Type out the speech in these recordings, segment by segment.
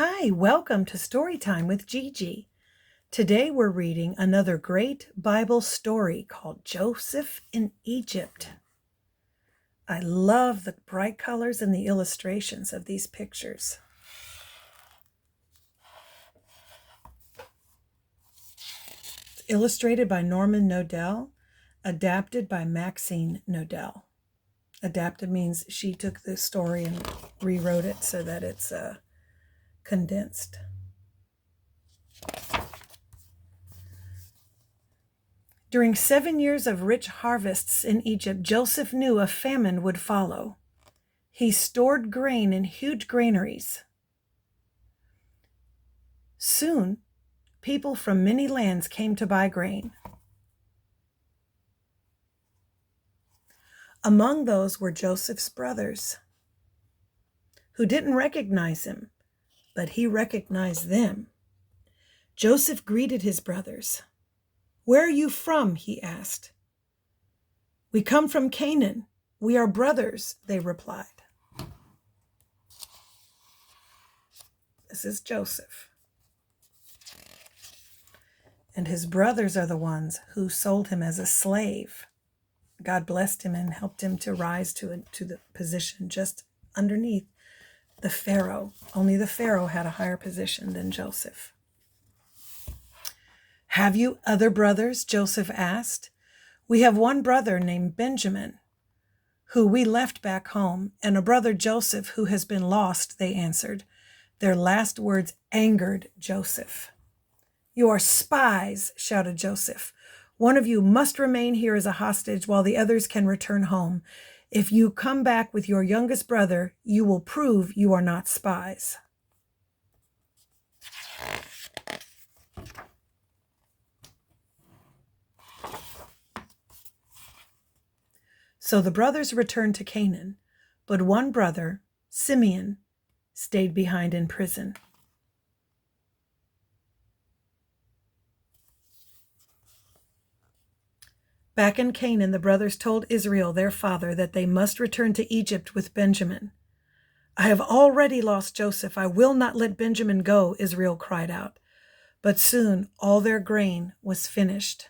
Hi, welcome to Storytime with Gigi. Today we're reading another great Bible story called Joseph in Egypt. I love the bright colors and the illustrations of these pictures. It's illustrated by Norman Nodell, adapted by Maxine Nodell. Adapted means she took the story and rewrote it so that it's condensed. During 7 years of rich harvests in Egypt, Joseph knew a famine would follow. He stored grain in huge granaries. Soon, people from many lands came to buy grain. Among those were Joseph's brothers, who didn't recognize him, but he recognized them. Joseph greeted his brothers. "Where are you from?" he asked. "We come from Canaan. We are brothers," they replied. This is Joseph. And his brothers are the ones who sold him as a slave. God blessed him and helped him to rise to the position just underneath the Pharaoh. Only the Pharaoh had a higher position than Joseph. "Have you other brothers?" Joseph asked. "We have one brother named Benjamin, who we left back home, and a brother Joseph who has been lost," they answered. Their last words angered Joseph. "You are spies," shouted Joseph. "One of you must remain here as a hostage while the others can return home. If you come back with your youngest brother, you will prove you are not spies." So the brothers returned to Canaan, but one brother, Simeon, stayed behind in prison. Back in Canaan, the brothers told Israel, their father, that they must return to Egypt with Benjamin. "I have already lost Joseph. I will not let Benjamin go," Israel cried out. But soon all their grain was finished.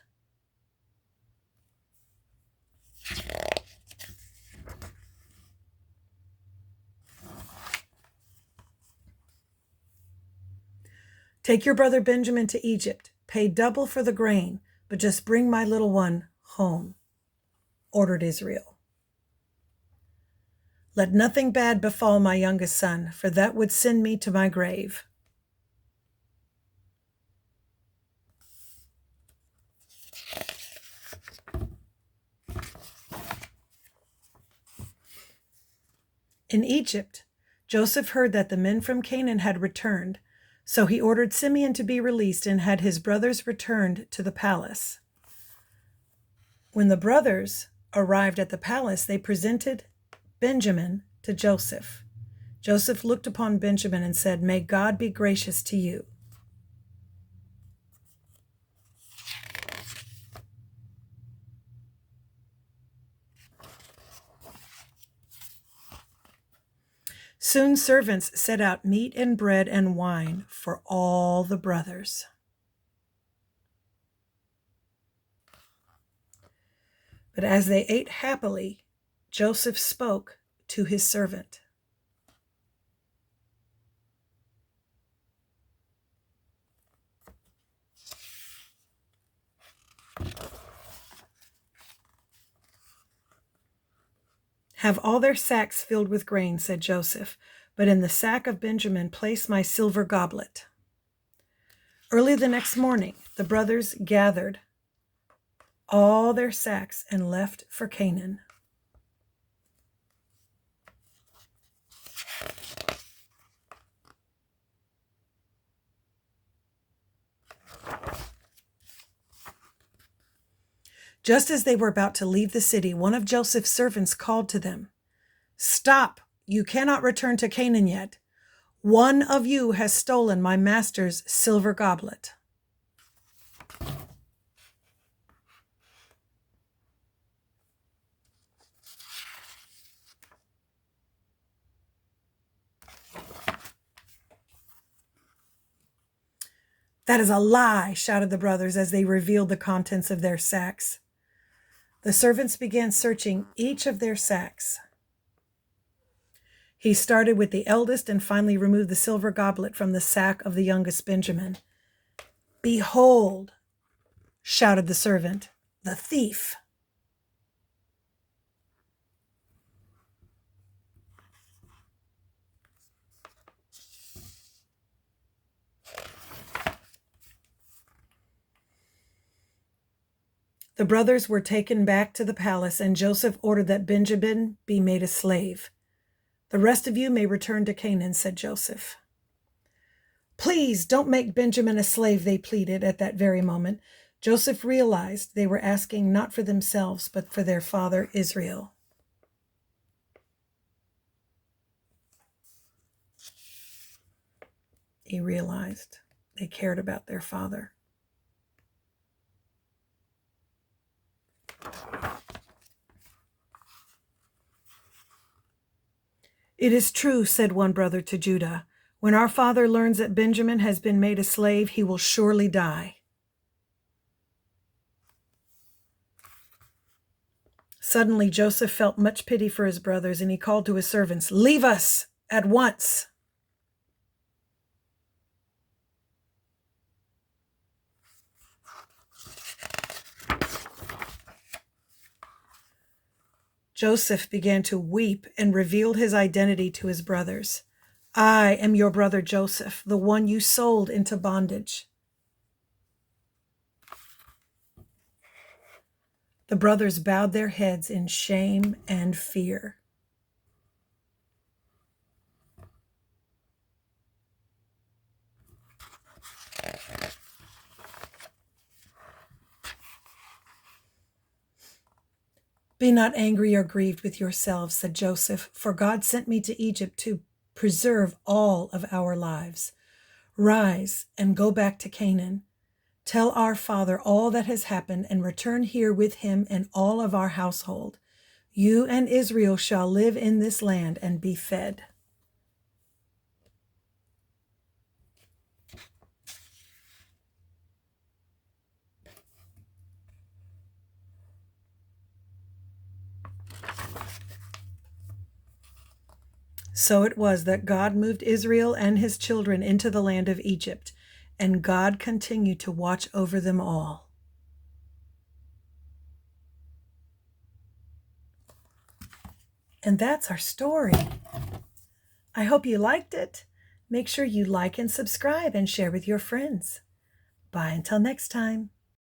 "Take your brother Benjamin to Egypt. Pay double for the grain, but just bring my little one home," ordered Israel. "Let nothing bad befall my youngest son, for that would send me to my grave." In Egypt, Joseph heard that the men from Canaan had returned, so he ordered Simeon to be released and had his brothers returned to the palace. When the brothers arrived at the palace, they presented Benjamin to Joseph. Joseph looked upon Benjamin and said, "May God be gracious to you." Soon servants set out meat and bread and wine for all the brothers. But as they ate happily, Joseph spoke to his servant. "Have all their sacks filled with grain," said Joseph, "but in the sack of Benjamin place my silver goblet." Early the next morning, the brothers gathered all their sacks and left for Canaan. Just as they were about to leave the city, one of Joseph's servants called to them, "Stop! You cannot return to Canaan yet. One of you has stolen my master's silver goblet." "That is a lie," shouted the brothers as they revealed the contents of their sacks. The servants began searching each of their sacks. He started with the eldest and finally removed the silver goblet from the sack of the youngest Benjamin. "Behold," shouted the servant, "the thief." The brothers were taken back to the palace, and Joseph ordered that Benjamin be made a slave. "The rest of you may return to Canaan," said Joseph. "Please don't make Benjamin a slave," they pleaded. At that very moment, Joseph realized they were asking not for themselves, but for their father Israel. He realized they cared about their father. "It is true," said one brother to Judah. "When our father learns that Benjamin has been made a slave, he will surely die." Suddenly, Joseph felt much pity for his brothers, and he called to his servants, "Leave us at once." Joseph began to weep and revealed his identity to his brothers. "I am your brother Joseph, the one you sold into bondage." The brothers bowed their heads in shame and fear. "Be not angry or grieved with yourselves," said Joseph, "for God sent me to Egypt to preserve all of our lives. Rise and go back to Canaan. Tell our father all that has happened and return here with him and all of our household. You and Israel shall live in this land and be fed." So it was that God moved Israel and his children into the land of Egypt, and God continued to watch over them all. And that's our story. I hope you liked it. Make sure you like and subscribe and share with your friends. Bye until next time.